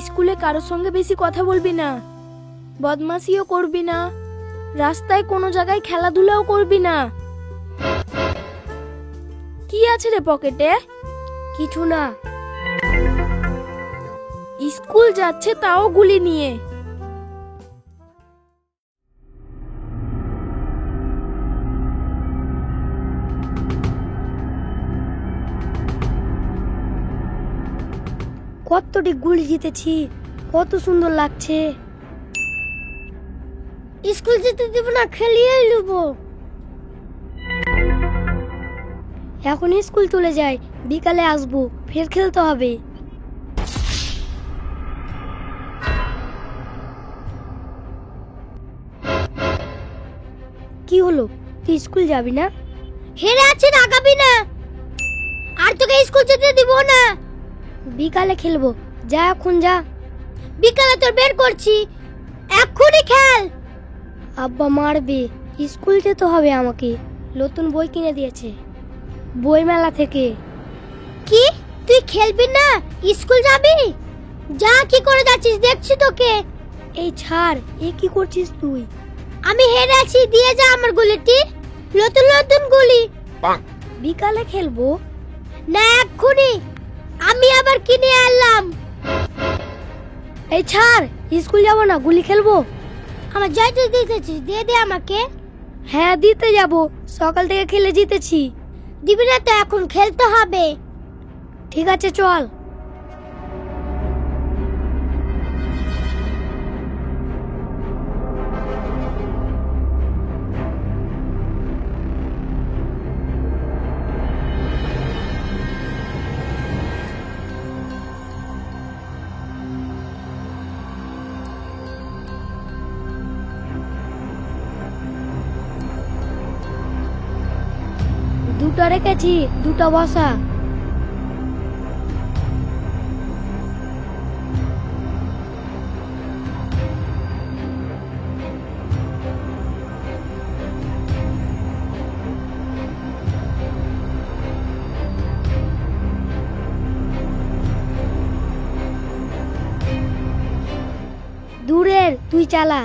স্কুলে কারোর সঙ্গে বেশি কথা বলবি না, বদমাশিও করবি না, রাস্তায় কোনো জায়গায় খেলাধুলাও করবি না। কি আছে রে পকেটে? কিছু না। স্কুল যাচ্ছে তাও গুলি নিয়ে। কতটি গুলি জিতেছি, কত সুন্দর লাগছে। স্কুল যেতে দেব না, খেলিয়ে নেব। এখন স্কুল চলে যাই, বিকালে আসবো, ফের খেলতে হবে। কি হলো, তুই স্কুল যাবি না? হেরে আছি, রাগাবি না। আর তোকে স্কুল যেতে দিব না। বিকালে খেলবো, যা এখন যা। বিকালে তোর বের করছি, এক্ষুনি খেল। আব্বা মারবে, স্কুল যেতে হবে আমাকে। নতুন বই কিনে দিয়েছে বই মেলা থেকে। কি, তুই খেলবি না, স্কুল যাবি? যা, কি করে যাচ্ছিস দেখছি তোকে। এই ছাড়, এ কি করছিস তুই? আমি হেরে আছি, দিয়ে যা আমার গুলিটি। নতুন নতুন গুলি। বিকালে খেলবো না, এক্ষুনি। আমি আবার কিনে আনলাম। এই ছাড়, স্কুল যাব না, গুলি খেলবো। আমার যাইতে দিতেছিস, দিয়ে দে আমাকে। হ্যাঁ দিতে যাব, সকাল থেকে খেলে জিতেছি। দিবি না তো, এখন খেলতে হবে। ঠিক আছে চল। দুটো রেখেছি, দুটো বসা। দূরের তুই চালা।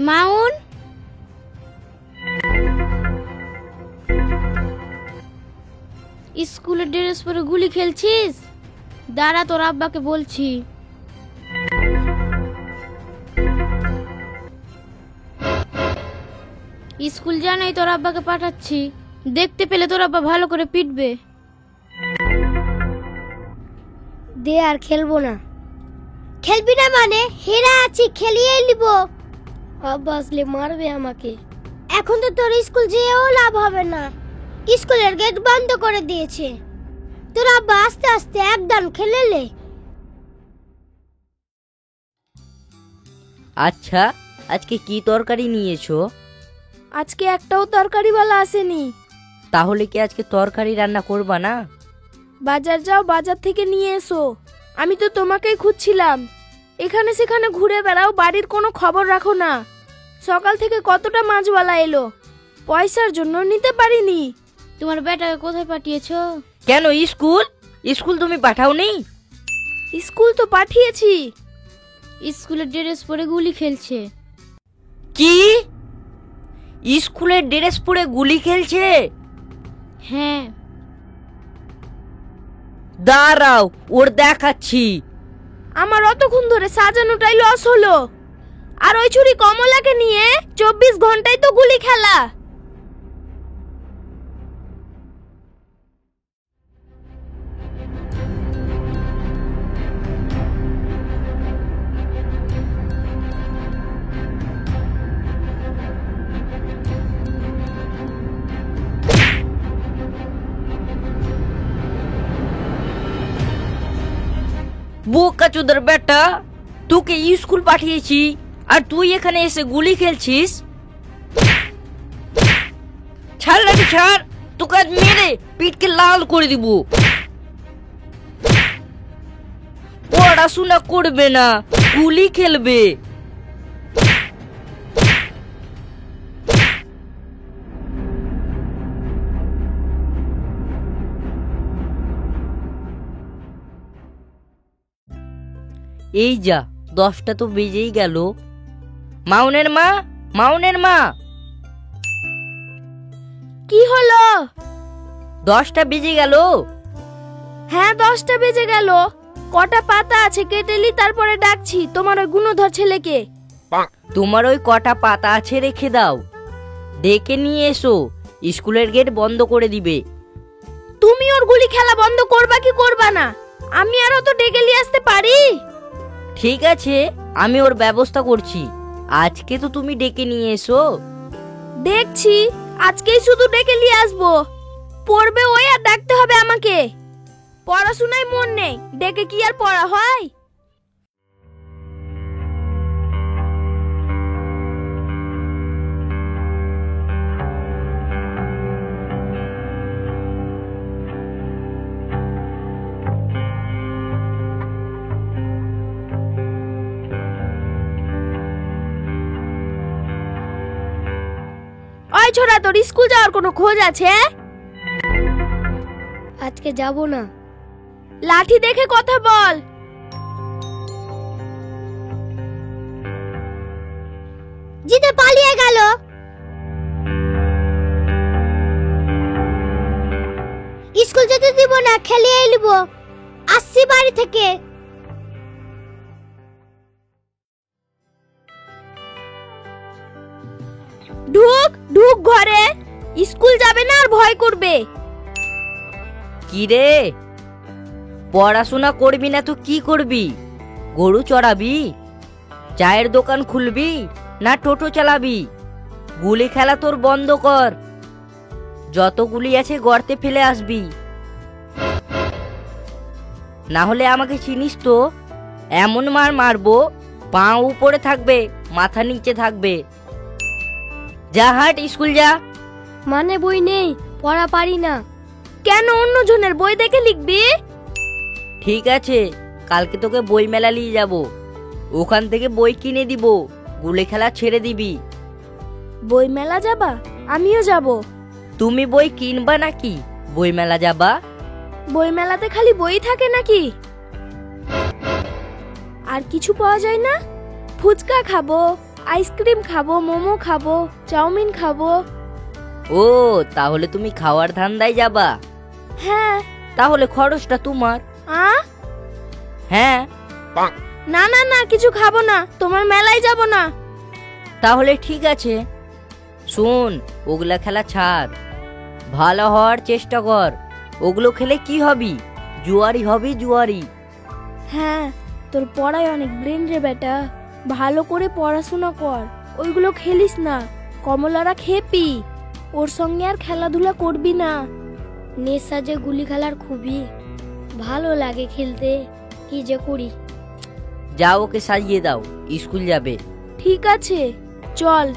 মাউন, স্কুলের ড্রেস পরে গুলি খেলছিস? দাঁড়া, তোর আব্বাকে বলছি। স্কুল জানাই তোর আব্বাকে পাঠাচ্ছি, দেখতে পেলে তোর আব্বা ভালো করে পিটবে। দে, আর খেলবো না। খেলবি না মানে? হেরে আছি, খেলিয়ে নিব। আব্বা আসলে মারবে আমাকে। এখন তো তোর স্কুল যেও লাভ হবে না, স্কুলের গেট বন্ধ করে দিয়েছে। তোর আব্বা আস্তে আস্তে একদম খেলেলে। আচ্ছা, আজকে কি তরকারি নিয়েছো? আজকে একটাও তরকারিওয়ালা আসেনি। তাহলে কি আজকে তরকারি রান্না করবা না? বাজার যাও, বাজার থেকে নিয়ে এসো। আমি তো তোমাকেই খুঁজছিলাম, এখানে সেখানে ঘুরে বেড়াও, বাড়ির কোনো খবর রাখো না। সকাল থেকে কতটা মাছওয়ালা এলো, পয়সার জন্য নিতে পারিনি। তোমার বেটাকে কোথায় পাঠিয়েছো? কেন, স্কুল? স্কুল তুমি পাঠাওনি? স্কুল তো পাঠিয়েছি। স্কুলের ড্রেস পরে গুলি খেলছে। কি? স্কুলের ড্রেস পরে গুলি খেলছে? হ্যাঁ। দাঁড়াও, ওর দেখাচ্ছি। আমার অতক্ষণ ধরে সাজানোটাই লস হলো, আর ওই ছুরি কমলাকে নিয়ে 24 ঘন্টায় তো গুলি খেলা। বোকা চোদার বেটা, তোকে স্কুল পাঠিয়েছি আর তুই এখানে এসে গুলি খেলছিস? ছাড় নাকি ছাড়, তোকে আজ মেরে পিঠকে লাল করে দিব। পড়াশোনা করবে না, গুলি খেলবে। এই যা, 10টা তো বেজেই গেল। মাউনের মা, মাউনের মা। কি হলো? 10টা বেজে গেল। হ্যাঁ 10টা বেজে গেল। কটা পাতা আছে কেটেলি, তারপরে ডাকছি তোমার ওই গুণধর ছেলেকে। তোমার ওই কটা পাতা আছে রেখে দাও, ডেকে নিয়ে এসো, স্কুলের গেট বন্ধ করে দিবে। তুমি ওর গুলি খেলা বন্ধ করবা কি করবা না? আমি আর অত ডেকে নিয়ে আসতে পারি? ঠিক আছে, আমি ওর ব্যবস্থা করছি। আজকে তো তুমি ডেকে নিয়ে এসো। দেখছি, আজকেই শুধু ডেকে নিয়ে আসবো। পড়বে ওই আর ডাকতে হবে আমাকে। পড়াশোনায় মন নেই, ডেকে কি আর পড়া হয়? ওই ছোড়া, তোর স্কুল যাওয়ার কোনো খোঁজ আছে? আজকে যাব না। লাঠি দেখে কথা বল। জিতে পালিয়ে গেল। স্কুল যেতে দিব না, খেলিয়ে নিব। আসছি বাড়ি থেকে। ঢুক ঢুক ঘরে। স্কুল যাবে না আর ভয় করবে। কি রে, পড়াশোনা করবি না তো কি করবি? গরু চড়াবি, চায়ের দোকান খুলবি, না টোটো চালাবি? গুলি খেলা তোর বন্ধ কর। যত গুলি আছে গর্তে ফেলে আসবি, না হলে আমাকে চিনিস তো। এমন মার মারবো, পা উপরে থাকবে, মাথা নিচে থাকবে। যা, হাট, স্কুল যা। মানে বই নেই, পড়া পারি না। কেন, অন্য জনের বই দেখে লিখবি? ঠিক আছে, কালকে তোকে বই মেলা নিয়ে যাব, ওখান থেকে বই কিনে দিব, গুলি খেলা ছেড়ে দিবি। বই মেলা যাবা? আমিও যাব। তুমি বই কিনবা নাকি বই মেলা যাবা? বই মেলাতে খালি বই থাকে নাকি? আর কিছু পাওয়া যায় না? ফুচকা খাবো, আইসক্রিম খাবো, মোমো খাবো, চাউমিন খাবো। ও, তাহলে তুমি খাওয়ার ধান্দায় যাবা? হ্যাঁ। তাহলে খরচটা তোমার। হ্যাঁ। না না না, কিছু খাবো না, তোমার মেলায় যাব না। তাহলে ঠিক আছে, শোন, ওগুলা খেলা ছাড়, ভালো হওয়ার চেষ্টা কর। ওগুলো খেলে কি হবি? জুয়ারি হবি, জুয়ারি। হ্যাঁ, তোর পড়ায় অনেক ব্রেন রে বেটা, ভালো করে পড়াশোনা কর। ওইগুলো খেলিস না, কমলারা খেপি, ওর সঙ্গে আর খেলাধুলা করবি না। নেশা যে গুলি খেলার খুবই ভালো লাগে খেলতে, কি যে করি। যাও, ওকে সাজিয়ে দাও, স্কুল যাবে। ঠিক আছে, চল।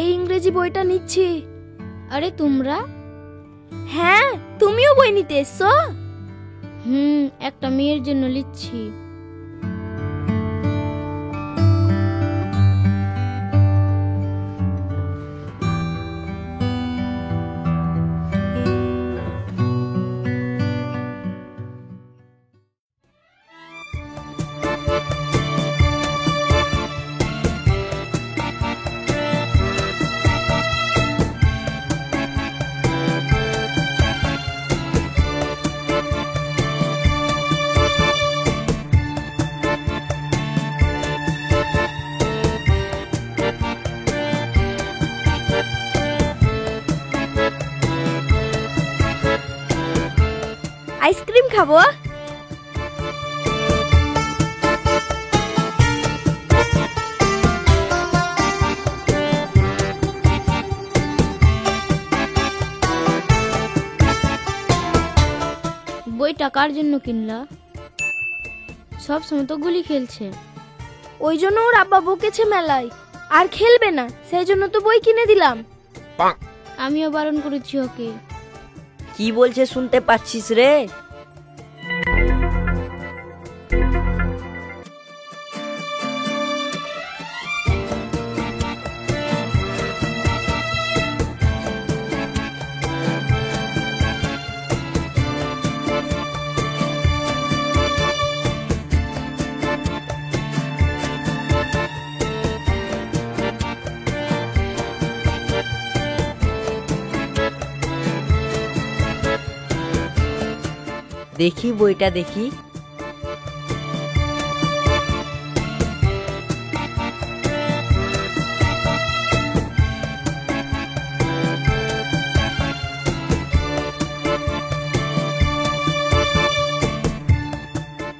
এই ইংরেজি বইটা নিচ্ছি। আরে তোমরা? হ্যাঁ, তুমিও বই নিতে এসছো? একটা মেয়ের জন্য লিখছি। খাবো। বইটা কার জন্য কিনলা? সব সময় তো গুলি খেলছে। ওই জন্য ওর আব্বা বকেছে মেলায়, আর খেলবে না, সেই জন্য তো বই কিনে দিলাম। আমিও বারণ করেছি ওকে। কি বলছে শুনতে পাচ্ছিস রে? দেখি বইটা দেখি।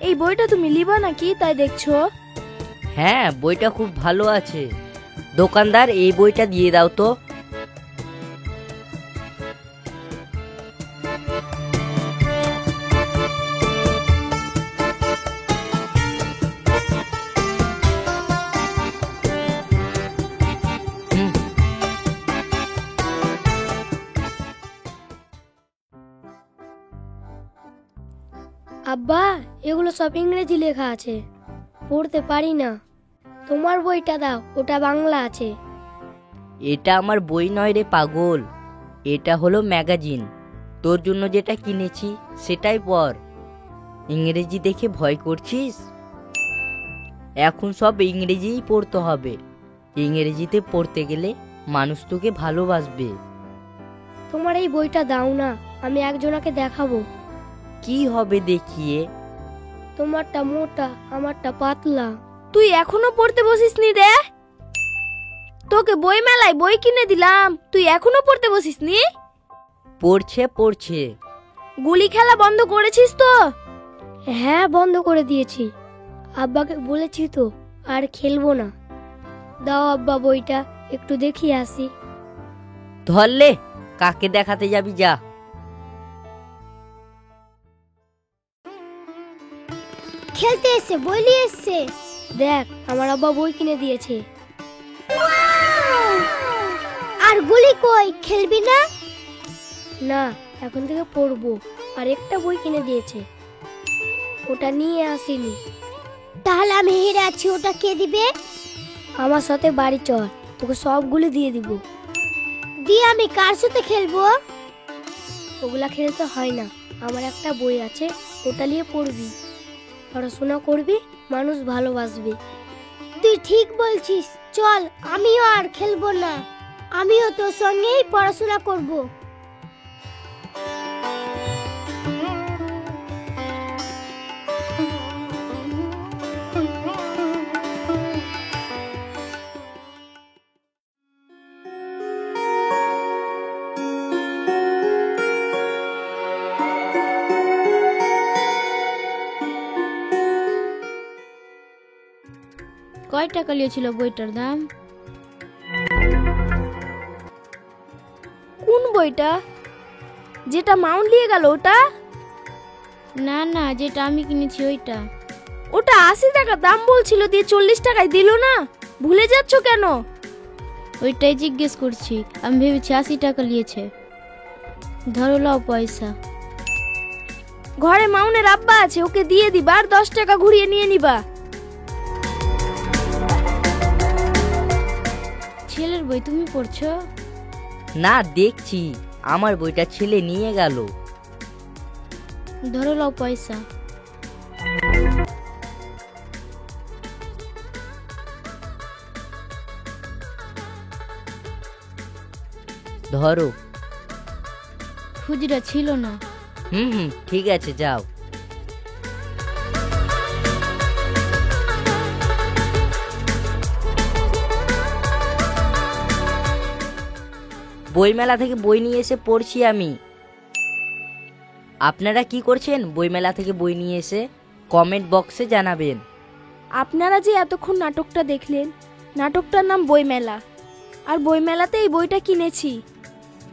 এই বইটা তুমি লিবা নাকি তাই দেখছো? হ্যাঁ, বইটা খুব ভালো আছে। দোকানদার, এই বইটা দিয়ে দাও তো। আব্বা, এগুলো সব ইংরেজি লেখা আছে, পড়তে পারি না। তোমার বইটা দাও, ওটা বাংলা আছে। এটা আমার বই নয় রে পাগল, এটা হলো ম্যাগাজিন। তোর জন্য যেটা কিনেছি সেটাই পড়। ইংরেজি দেখে ভয় করছিস? এখন সব ইংরেজিই পড়তে হবে। ইংরেজিতে পড়তে গেলে মানুষ তোকে ভালোবাসবে। তোমার এই বইটা দাও না, আমি একজনাকে দেখাবো। কি হবে দেখিয়ে? তোমারটা মোটা, আমারটা পাতলা। তুই এখনো পড়তে বসিসনি রে? তোকে বই মেলায় বই কিনে দিলাম, তুই এখনো পড়তে বসিসনি? পড়ছে। গুলি খেলা বন্ধ করেছিস তো? হ্যাঁ, বন্ধ করে দিয়েছি। আব্বাকে বলেছি তো, আর খেলবো না। দাও আব্বা বইটা, একটু দেখিয়ে আসি। ধরলে, কাকে দেখাতে যাবি যা। খেলতে এসে বই নিয়ে এসছে। দেখ, আমার আব্বা বই কিনে দিয়েছে। আর গুলি কই, খেলবি না? না, এখন থেকে পড়বো। আর একটা বই কিনে দিয়েছে, ওটা নিয়ে আসিনি। তাহলে আমি হেরে আছি, ওটা কে দিবে? আমার সাথে বাড়ি চল, তোকে সবগুলো দিয়ে দিব। দিয়ে আমি কার সাথে খেলবো? ওগুলা খেলতে হয় না, আমার একটা বই আছে, ওটা নিয়ে পড়বি, পড়াশোনা করবি, মানুষ ভালোবাসবে। তুই ঠিক বলছিস, চল, আমিও আর খেলবো না, আমিও তোর সঙ্গেই পড়াশোনা করব। কয় টাকা নিয়েছিল বইটার দাম? কোন বইটা? যেটা মাউন্ট নিয়ে গেল ওটা? না না, যেটা আমি কিনেছি ওইটা। ওটা 80 টাকা দাম বলছিল, দিয়ে 40 টাকায় দিল না। ভুলে যাচ্ছ কেন? ওইটাই জিজ্ঞেস করছি, আমি ভেবেছি 80 টাকা নিয়েছে। ধরো লাও পয়সা। ঘরে মাউনের আব্বা আছে, ওকে দিয়ে দিবা, আর 10 টাকা ঘুরিয়ে নিয়ে নিবা। ছেলের বই তুমি পড়ছো? না, দেখছি আমার বইটা ছেলে নিয়ে গেল। ধরো লাও পয়সা। ধরো। খুচরা ছিল না। ঠিক আছে, যাও। বইমেলা থেকে বই নিয়ে এসে পড়ছি আমি। আপনারা কি করছেন বইমেলা থেকে বই নিয়ে এসে? কমেন্ট বক্সে জানাবেন। আপনারা যে এতক্ষণ নাটকটা দেখলেন, নাটকটার নাম বইমেলা, আর বইমেলাতে এই বইটা কিনেছি।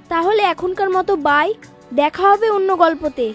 তাহলে এখনকার মতো বাই, দেখা হবে অন্য গল্পতে।